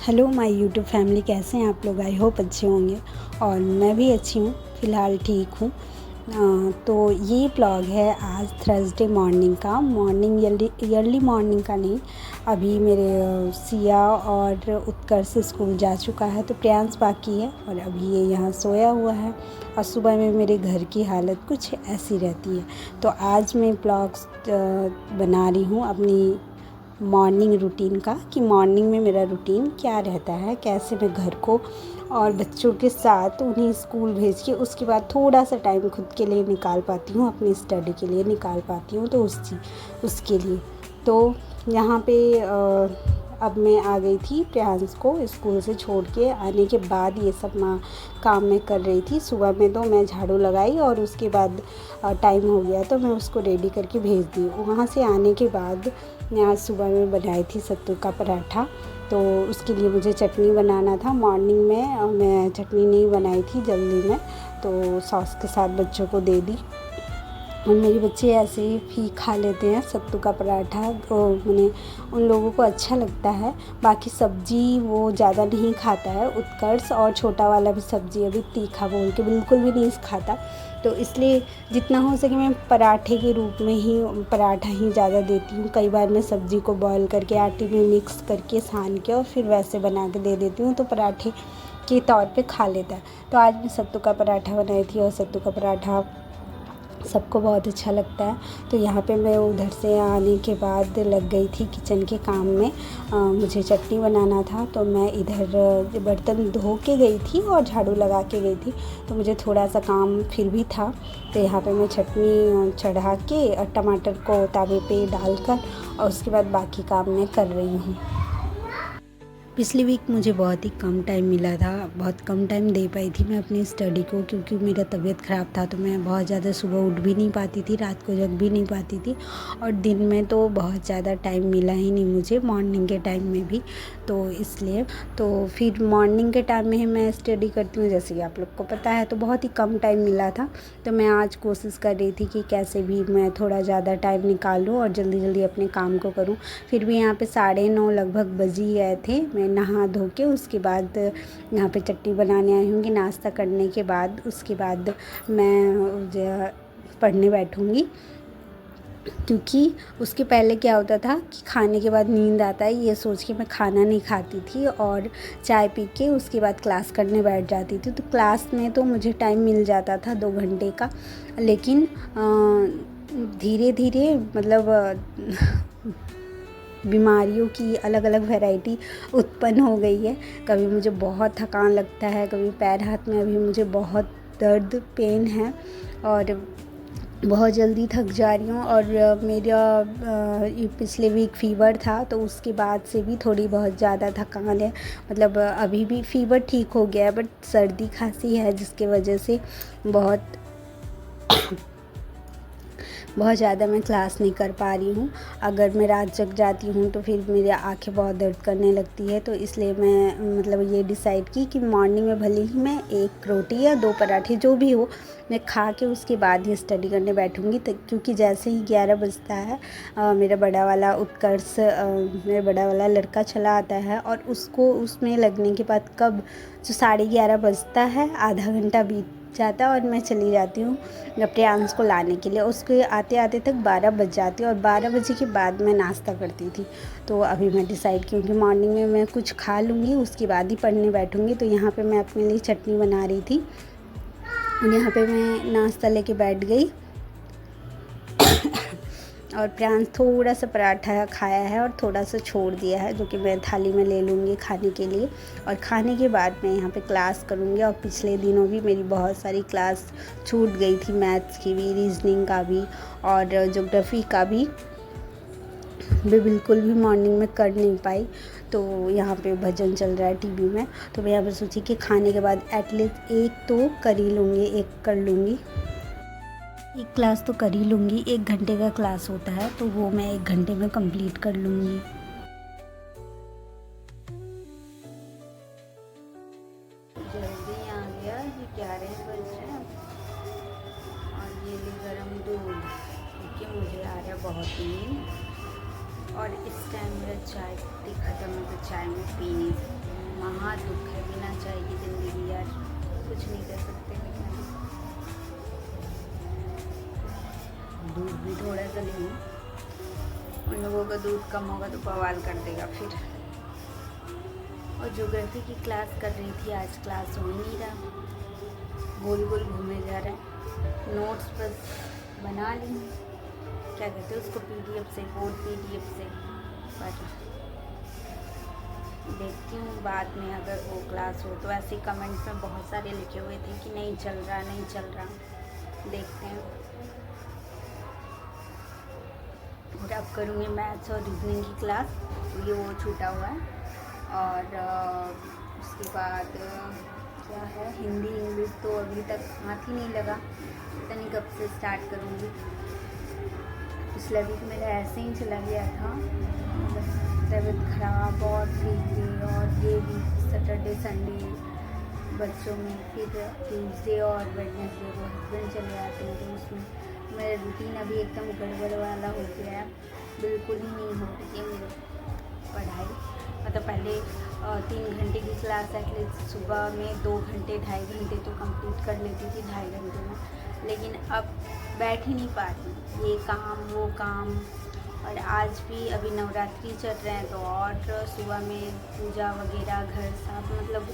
Hello my YouTube family, कैसे हैं आप लोग। आई होप अच्छे होंगे और मैं भी अच्छी हूँ, फ़िलहाल ठीक हूँ। तो ये ब्लॉग है आज थर्सडे मॉर्निंग का। मॉर्निंग अर्ली मॉर्निंग का नहीं। अभी मेरे सिया और उत्कर्ष स्कूल जा चुका है, तो प्रियांश बाकी है और अभी ये यहाँ सोया हुआ है। और सुबह में मेरे घर की हालत कुछ ऐसी रहती है। तो आज मैं ब्लॉग्स बना रही हूँ अपनी मॉर्निंग रूटीन का, कि मॉर्निंग में मेरा रूटीन क्या रहता है, कैसे मैं घर को और बच्चों के साथ उन्हें स्कूल भेज के उसके बाद थोड़ा सा टाइम खुद के लिए निकाल पाती हूँ, अपनी स्टडी के लिए निकाल पाती हूँ। तो उसके लिए तो यहाँ पे अब मैं आ गई थी प्रियांश को स्कूल से छोड़ के आने के बाद ये सब काम मैं कर रही थी। सुबह में तो मैं झाड़ू लगाई और उसके बाद टाइम हो गया तो मैं उसको रेडी करके भेज दी। वहाँ से आने के बाद मैं आज सुबह में बनाई थी सत्तू का पराठा। तो उसके लिए मुझे चटनी बनाना था। मॉर्निंग में मैं चटनी नहीं बनाई थी जल्दी में, तो सॉस के साथ बच्चों को दे दी। और मेरे बच्चे ऐसे ही खा लेते हैं सत्तू का पराठा, तो मैंने उन लोगों को अच्छा लगता है। बाकी सब्ज़ी वो ज़्यादा नहीं खाता है उत्कर्ष, और छोटा वाला भी सब्ज़ी अभी तीखा बोल के बिल्कुल भी नहीं खाता। तो इसलिए जितना हो सके मैं पराठे के रूप में ही पराठा ही ज़्यादा देती हूँ। कई बार मैं सब्ज़ी को बॉईल करके आटे में मिक्स करके सान के और फिर वैसे बना के दे देती हूँ, तो पराठे के तौर पे खा लेता है। तो आज मैं सत्तू का पराठा बनाई थी और सत्तू का पराठा सबको बहुत अच्छा लगता है। तो यहाँ पे मैं उधर से आने के बाद लग गई थी किचन के काम में। मुझे चटनी बनाना था, तो मैं इधर बर्तन धो के गई थी और झाड़ू लगा के गई थी, तो मुझे थोड़ा सा काम फिर भी था। तो यहाँ पे मैं चटनी चढ़ा के और टमाटर को तवे पे डालकर और उसके बाद बाकी काम मैं कर रही हूँ। पिछली वीक मुझे बहुत ही कम टाइम मिला था, बहुत कम टाइम दे पाई थी मैं अपनी स्टडी को, क्योंकि मेरा तबीयत ख़राब था। तो मैं बहुत ज़्यादा सुबह उठ भी नहीं पाती थी, रात को जग भी नहीं पाती थी, और दिन में तो बहुत ज़्यादा टाइम मिला ही नहीं मुझे, मॉर्निंग के टाइम में भी। तो इसलिए तो फिर मॉर्निंग के टाइम में ही मैं स्टडी करती हूँ, जैसे कि आप लोग को पता है। तो बहुत ही कम टाइम मिला था, तो मैं आज कोशिश कर रही थी कि कैसे भी मैं थोड़ा ज़्यादा टाइम निकालूँ और जल्दी जल्दी अपने काम को करूँ। फिर भी यहाँ पे 9:30 लगभग बज ही गए थे। मैं नहा धो के उसके बाद यहाँ पे चटनी बनाने आई हूँ कि नाश्ता करने के बाद उसके बाद मैं पढ़ने बैठूँगी, क्योंकि उसके पहले क्या होता था कि खाने के बाद नींद आता है, ये सोच के मैं खाना नहीं खाती थी और चाय पी के उसके बाद क्लास करने बैठ जाती थी। तो क्लास में तो मुझे टाइम मिल जाता था 2 घंटे का, लेकिन धीरे धीरे मतलब बीमारियों की अलग अलग वैरायटी उत्पन्न हो गई है। कभी मुझे बहुत थकान लगता है, कभी पैर हाथ में अभी मुझे बहुत दर्द पेन है और बहुत जल्दी थक जा रही हूँ। और मेरा पिछले वीक फ़ीवर था, तो उसके बाद से भी थोड़ी बहुत ज़्यादा थकान है। मतलब अभी भी फ़ीवर ठीक हो गया है, बट सर्दी खांसी है, जिसके वजह से बहुत ज़्यादा मैं क्लास नहीं कर पा रही हूँ। अगर मैं रात जग जाती हूँ तो फिर मेरी आँखें बहुत दर्द करने लगती है। तो इसलिए मैं मतलब ये डिसाइड की कि मॉर्निंग में भले ही मैं 1 रोटी या 2 पराठे जो भी हो मैं खा के उसके बाद ही स्टडी करने बैठूँगी। क्योंकि जैसे ही 11 बजता है मेरा बड़ा वाला उत्कर्ष मेरा बड़ा वाला लड़का चला आता है, और उसको उसमें लगने के बाद कब जो 11:30 बजता है, आधा घंटा बीत जाता है और मैं चली जाती हूँ प्रियांश को लाने के लिए। उसके आते आते तक 12 बज जाती है, और 12 बजे के बाद मैं नाश्ता करती थी। तो अभी मैं डिसाइड की कि मॉर्निंग में मैं कुछ खा लूँगी, उसके बाद ही पढ़ने बैठूँगी। तो यहाँ पे मैं अपने लिए चटनी बना रही थी और यहाँ पे मैं नाश्ता लेके बैठ गई और प्रियांश थोड़ा सा पराठा खाया है और थोड़ा सा छोड़ दिया है, जो कि मैं थाली में ले लूँगी खाने के लिए। और खाने के बाद मैं यहाँ पे क्लास करूँगी। और पिछले दिनों भी मेरी बहुत सारी क्लास छूट गई थी, मैथ्स की भी, रीजनिंग का भी और ज्योग्राफी का भी मैं बिल्कुल भी मॉर्निंग में कर नहीं पाई। तो यहाँ पे भजन चल रहा है टीवी में, तो मैं यहाँ पर सोची कि खाने के बाद एटलीस्ट 1 तो कर ही लूँगी, 1 कर लूँगी, 1 क्लास तो कर ही लूँगी। 1 घंटे का क्लास होता है, तो वो मैं 1 घंटे में कंप्लीट कर लूँगी। जल्दी आ गया कि 11 बज रहे हैं, और ये भी गर्म दूध, क्योंकि मुझे आ रहा बहुत नींद। और इस टाइम मेरा चाय पत्ती ख़त्म है, तो चाय में पी नहीं सकती। महा दुख है, बिना चाय की ज़िंदगी यार कुछ नहीं कर सकते। लेकिन दूध भी थोड़ा सा नहीं, उन लोगों का दूध कम होगा तो बवाल कर देगा फिर। और ज्योग्राफी की क्लास कर रही थी, आज क्लास हो ही नहीं रहा, गोल गोल घूमे जा रहे हैं। नोट्स बस बना ली, क्या कहते हैं उसको, पीडीएफ से, बोर्ड पीडीएफ से। पर देखती हूँ बाद में अगर वो क्लास हो तो। ऐसे कमेंट्स में बहुत सारे लिखे हुए थे कि नहीं चल रहा, नहीं चल रहा, देखते हैं। और अब करूँगी मैथ्स और रीजनिंग की क्लास, तो ये वो छूटा हुआ है। और उसके बाद क्या है, हिंदी इंग्लिश तो अभी तक हाथ ही नहीं लगा, पता नहीं कब से स्टार्ट करूँगी। पिछला वीक मेरा ऐसे ही चला गया था, तबीयत खराब और वीके, और ये वीक सैटरडे संडे बच्चों में, फिर ट्यूसडे और वेडनेसडे को हस्बैंड चले आते हैं, तो उसमें मेरा रूटीन अभी एकदम गड़बड़ वाला हो गया है। बिल्कुल ही नहीं हो रही है मेरी पढ़ाई। मतलब पहले 3 घंटे की क्लास एटलीस्ट सुबह में 2 घंटे 2.5 घंटे तो कंप्लीट कर लेती थी 2.5 घंटे में, लेकिन अब बैठ ही नहीं पा रही, ये काम वो काम। और आज भी अभी नवरात्रि चल रहे हैं, तो और सुबह में पूजा वगैरह, घर साफ, मतलब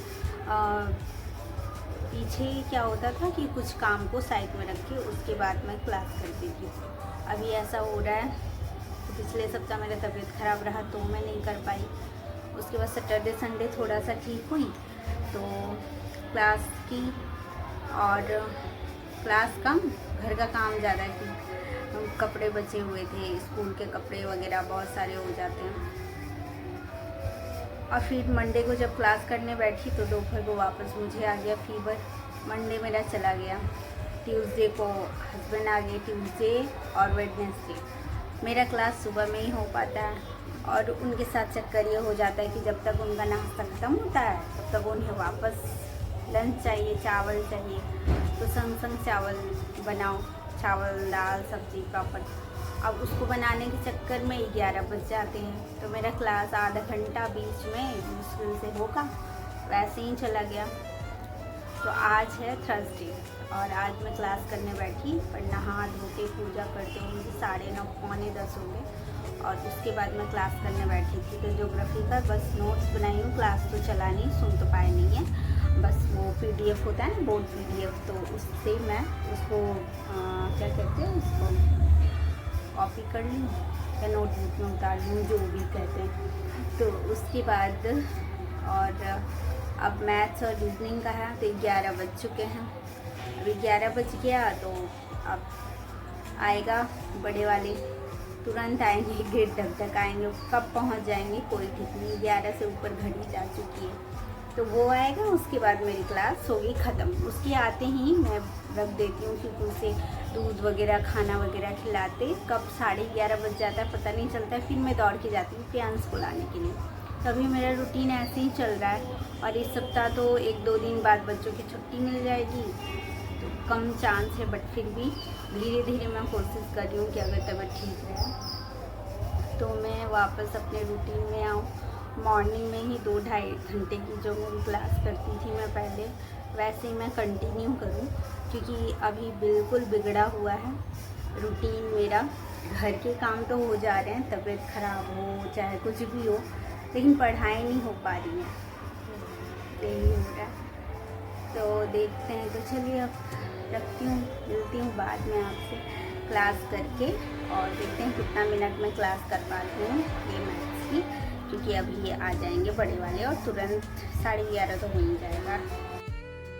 पीछे क्या होता था कि कुछ काम को साइड में रख के उसके बाद मैं क्लास करती थी। अभी ऐसा हो रहा है कि पिछले सप्ताह मेरा तबीयत ख़राब रहा तो मैं नहीं कर पाई। उसके बाद सैटरडे संडे थोड़ा सा ठीक हुई तो क्लास की, और क्लास कम, घर का काम ज़्यादा की। कपड़े बचे हुए थे, स्कूल के कपड़े वगैरह बहुत सारे हो जाते हैं। और फिर मंडे को जब क्लास करने बैठी तो दोपहर को वापस मुझे आ गया फीवर, मंडे मेरा चला गया। ट्यूसडे को हस्बैंड आ गए, ट्यूसडे और वेडनेसडे मेरा क्लास सुबह में ही हो पाता है। और उनके साथ चक्कर ये हो जाता है कि जब तक उनका नाश्ता ख़त्म होता है तब तक उन्हें वापस लंच चाहिए, चावल चाहिए, तो संग संग चावल बनाओ, चावल दाल सब्ज़ी प्रॉपर। अब उसको बनाने के चक्कर में 11 बज जाते हैं, तो मेरा क्लास आधा घंटा बीच में मुश्किल से होगा, वैसे ही चला गया। तो आज है थर्सडे और आज मैं क्लास करने बैठी, पर नहा धो के पूजा करते हुए मुझे 9:30 पौने 10 हो गए। और उसके बाद मैं क्लास करने बैठी थी, तो ज्योग्राफी का बस नोट्स बनाई हूँ, क्लास तो चला नहीं, सुन तो पाए नहीं है। बस वो पीडीएफ होता है ना, बोर्ड पीडीएफ, तो उससे मैं उसको क्या कहते हैं उसको कॉपी कर लूँ या नोटबुक में उतार लूँ, जो भी कहते हैं। तो उसके बाद और अब मैथ्स और रीजनिंग का है, तो 11 बज चुके हैं। अभी 11 बज गया तो अब आएगा बड़े वाले, तुरंत आएंगे, गेट ढक ढक आएंगे, कब पहुंच जाएंगे कोई ठीक नहीं। 11 से ऊपर घड़ी जा चुकी है, तो वो आएगा, उसके बाद मेरी क्लास होगी ख़त्म। उसके आते ही मैं रख देती हूँ, क्योंकि उसे दूध वगैरह खाना वगैरह खिलाते कब 11:30 बज जाता है पता नहीं चलता है। फिर मैं दौड़ के जाती हूँ प्रियांश को लाने के लिए। तभी मेरा रूटीन ऐसे ही चल रहा है। और इस सप्ताह तो 1-2 दिन बाद बच्चों की छुट्टी मिल जाएगी, तो कम चांस है, बट फिर भी धीरे धीरे मैं कोशिश कर रही हूँ कि अगर तबीयत ठीक रहे तो मैं वापस अपने रूटीन में आऊँ। मॉर्निंग में ही 2-2.5 घंटे की जो मेरी क्लास करती थी मैं पहले, वैसे ही मैं कंटिन्यू करूं, क्योंकि अभी बिल्कुल बिगड़ा हुआ है रूटीन मेरा। घर के काम तो हो जा रहे हैं, तबीयत ख़राब हो चाहे कुछ भी हो, लेकिन पढ़ाई नहीं हो पा रही है, यही हो रहा है। तो देखते हैं, तो चलिए अब रखती हूँ, मिलती हूँ बाद में आपसे क्लास करके, और देखते हैं कितना मिनट में क्लास कर पाती हूँ ये मैथ्स की, क्योंकि अभी ये आ जाएंगे बड़े वाले और तुरंत 11:30 तो हो ही जाएगा।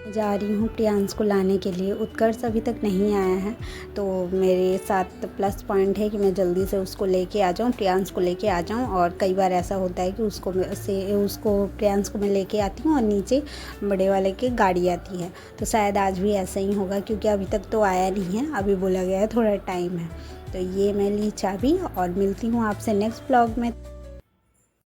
जा रही हूँ प्रियांश को लाने के लिए। उत्कर्ष अभी तक नहीं आया है, तो मेरे साथ प्लस पॉइंट है कि मैं जल्दी से उसको लेके आ जाऊँ, प्रियांश को लेके आ जाऊँ। और कई बार ऐसा होता है कि उसको प्रियांश को मैं लेके आती हूँ और नीचे बड़े वाले की गाड़ी आती है, तो शायद आज भी ऐसा ही होगा, क्योंकि अभी तक तो आया नहीं है, अभी बोला गया है थोड़ा टाइम है। तो ये मैं ली चाबी और मिलती हूँ आपसे नेक्स्ट ब्लॉग में।